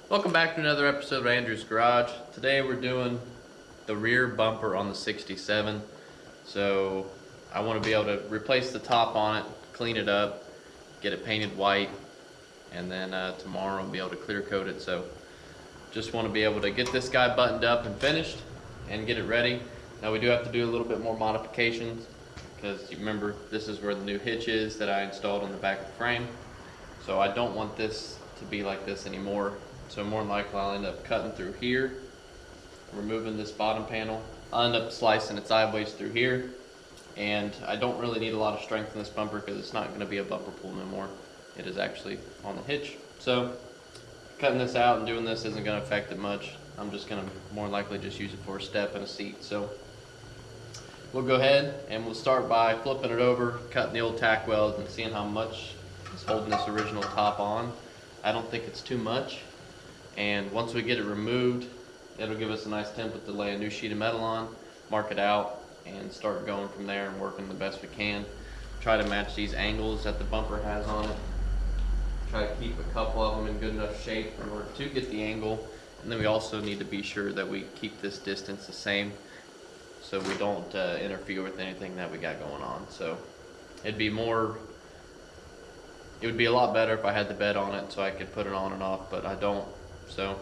Welcome back to another episode of Andrew's Garage. Today we're doing the rear bumper on the 67. So I want to be able to replace the top on it, clean it up, get it painted white, and then tomorrow I'll be able to clear coat it. So just want to be able to get this guy buttoned up and finished and get it ready. Now we do have to do a little bit more modifications because you remember this is where the new hitch is that I installed on the back of the frame. So I don't want this to be like this anymore. So more than likely I'll end up cutting through here, removing this bottom panel. I'll end up slicing it sideways through here. And I don't really need a lot of strength in this bumper because it's not going to be a bumper pull no more. It is actually on the hitch. So cutting this out and doing this isn't going to affect it much. I'm just going to more likely just use it for a step and a seat. So we'll go ahead and we'll start by flipping it over, cutting the old tack welds and seeing how much is holding this original top on. I don't think it's too much. And once we get it removed, it'll give us a nice template to lay a new sheet of metal on, mark it out, and start going from there and working the best we can. Try to match these angles that the bumper has on it. Try to keep a couple of them in good enough shape in order to get the angle. And then we also need to be sure that we keep this distance the same so we don't interfere with anything that we got going on. So it would be a lot better if I had the bed on it so I could put it on and off, but I don't. So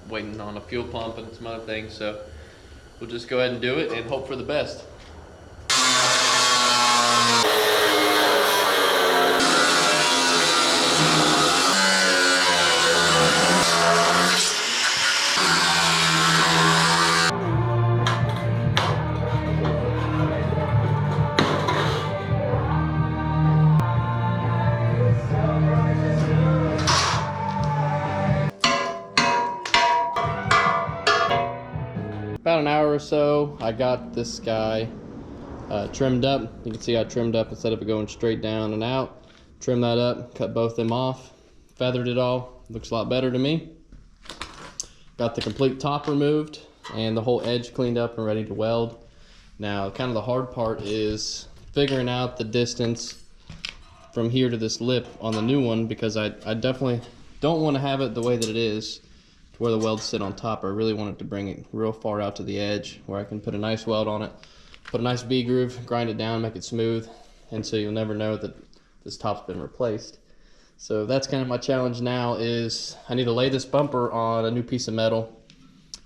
waiting on a fuel pump and some other things, so we'll just go ahead and do it and hope for the best. About an hour or so, I got this guy trimmed up. You can see I trimmed up instead of it going straight down and out. Trimmed that up, cut both them off, feathered it all. Looks a lot better to me. Got the complete top removed and the whole edge cleaned up and ready to weld. Now, kind of the hard part is figuring out the distance from here to this lip on the new one, because I definitely don't want to have it the way that it is, to where the welds sit on top. I really want it to bring it real far out to the edge where I can put a nice weld on it, put a nice V groove, grind it down, make it smooth, and so you'll never know that this top's been replaced. So that's kind of my challenge now, is I need to lay this bumper on a new piece of metal,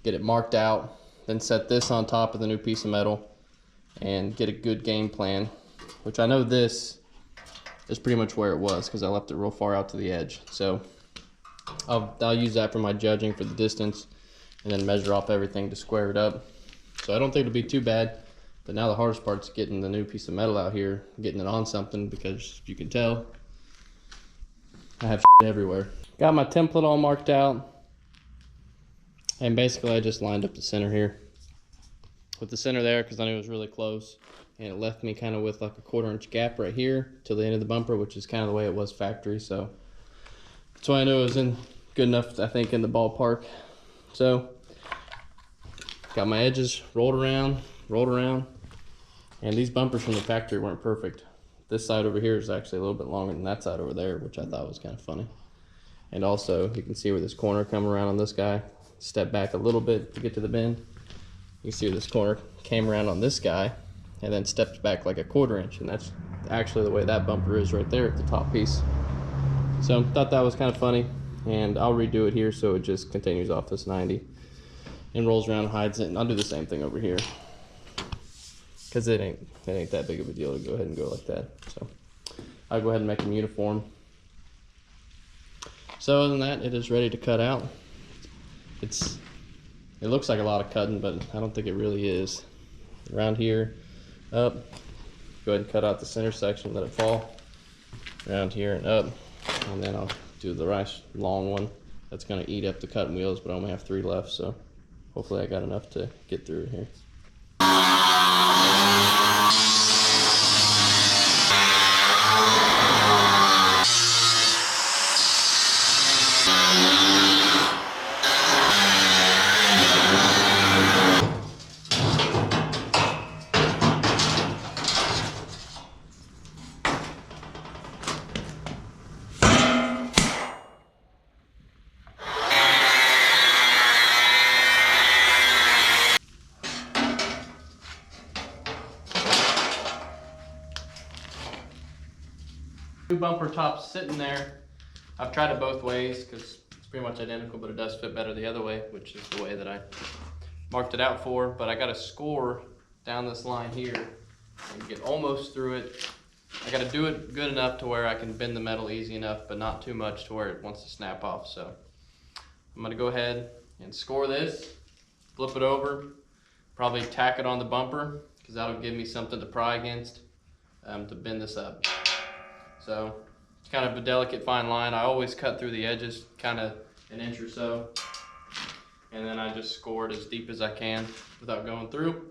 get it marked out, then set this on top of the new piece of metal and get a good game plan, which I know this is pretty much where it was because I left it real far out to the edge. So I'll use that for my judging for the distance and then measure off everything to square it up. So I don't think it'll be too bad, but now the hardest part's getting the new piece of metal out here, getting it on something, because you can tell I have everywhere. Got my template all marked out, and basically I just lined up the center here with the center there because I knew it was really close, and it left me kind of with like a 1/4 inch gap right here to the end of the bumper, which is kind of the way it was factory. So that's why I knew it was in good enough, I think, in the ballpark. So got my edges rolled around, and these bumpers from the factory weren't perfect. This side over here is actually a little bit longer than that side over there, which I thought was kind of funny. And also you can see where this corner come around on this guy. Step back a little bit to get to the bend. You can see where this corner came around on this guy and then stepped back like a 1/4 inch, and that's actually the way that bumper is right there at the top piece. So thought that was kind of funny, and I'll redo it here so it just continues off this 90 and rolls around and hides it. And I'll do the same thing over here because it ain't that big of a deal to go ahead and go like that. So I'll go ahead and make them uniform. So other than that, it is ready to cut out. It looks like a lot of cutting, but I don't think it really is. Around here, up, go ahead and cut out the center section, let it fall. Around here and up, and then I'll do the nice long one. That's gonna eat up the cutting wheels, but I only have 3 left, so hopefully I got enough to get through here. bumper tops sitting there. I've tried it both ways because it's pretty much identical, but it does fit better the other way, which is the way that I marked it out for. But I got to score down this line here and get almost through it. I got to do it good enough to where I can bend the metal easy enough, but not too much to where it wants to snap off. So I'm going to go ahead and score this, flip it over, probably tack it on the bumper because that'll give me something to pry against to bend this up. So it's kind of a delicate fine line. I always cut through the edges kind of an inch or so, and then I just score it as deep as I can without going through.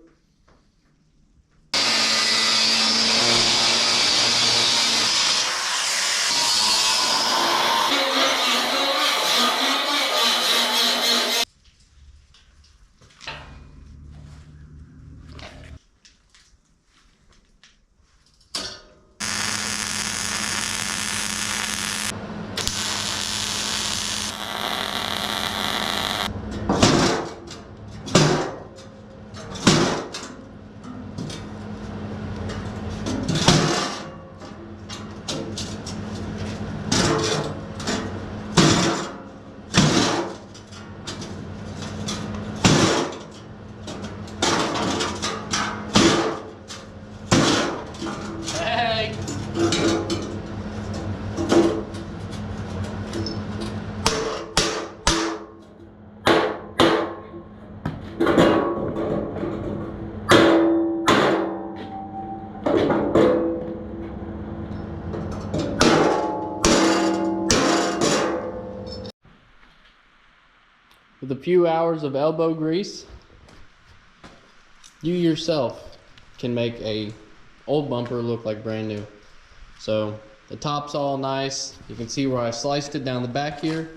With a few hours of elbow grease, you yourself can make a old bumper look like brand new. So the top's all nice. You can see where I sliced it down the back here.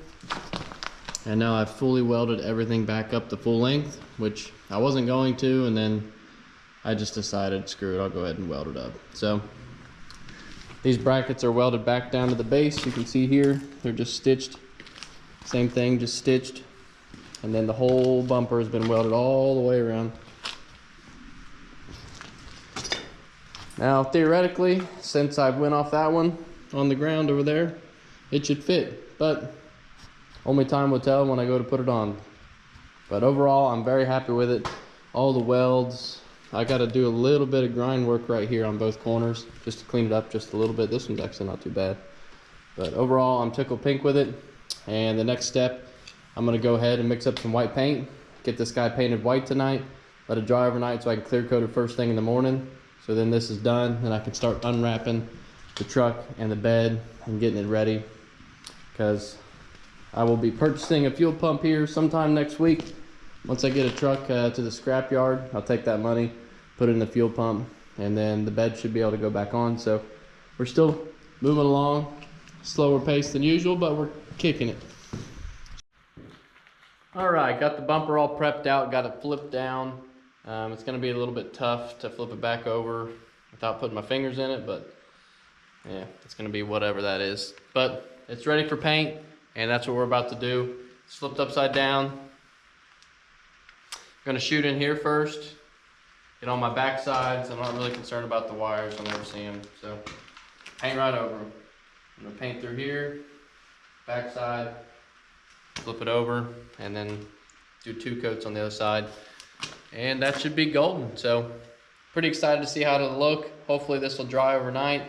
And now I've fully welded everything back up to full length, which I wasn't going to, and then I just decided, screw it, I'll go ahead and weld it up. So these brackets are welded back down to the base. You can see here, they're just stitched. Same thing, just stitched. And then the whole bumper has been welded all the way around. Now, theoretically, since I went off that one on the ground over there, it should fit, but only time will tell when I go to put it on. But overall, I'm very happy with it. All the welds, I got to do a little bit of grind work right here on both corners just to clean it up just a little bit. This one's actually not too bad. But overall, I'm tickled pink with it. And the next step, I'm gonna go ahead and mix up some white paint, get this guy painted white tonight, let it dry overnight so I can clear coat it first thing in the morning. So then this is done and I can start unwrapping the truck and the bed and getting it ready, because I will be purchasing a fuel pump here sometime next week. Once I get a truck to the scrap yard, I'll take that money, put it in the fuel pump, and then the bed should be able to go back on. So we're still moving along, slower pace than usual, but we're kicking it. All right, got the bumper all prepped out, got it flipped down. It's gonna be a little bit tough to flip it back over without putting my fingers in it, but yeah, it's gonna be whatever that is. But it's ready for paint, and that's what we're about to do. It's flipped upside down. I'm gonna shoot in here first, get on my back sides. I'm not really concerned about the wires, I'll never see them. So paint right over them. I'm gonna paint through here, back side, flip it over, and then do 2 coats on the other side, and that should be golden. So pretty excited to see how it'll look. Hopefully this will dry overnight.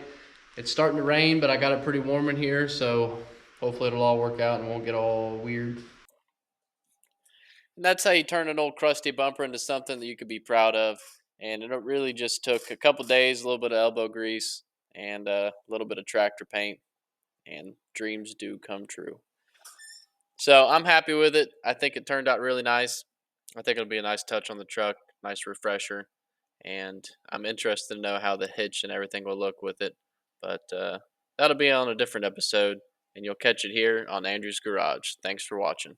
It's starting to rain, but I got it pretty warm in here, so hopefully it'll all work out and won't get all weird. And that's how you turn an old crusty bumper into something that you could be proud of. And it really just took a couple days, a little bit of elbow grease, and a little bit of tractor paint, and dreams do come true. So I'm happy with it. I think it turned out really nice. I think it'll be a nice touch on the truck, nice refresher. And I'm interested to know how the hitch and everything will look with it. But that'll be on a different episode, and you'll catch it here on Andrew's Garage. Thanks for watching.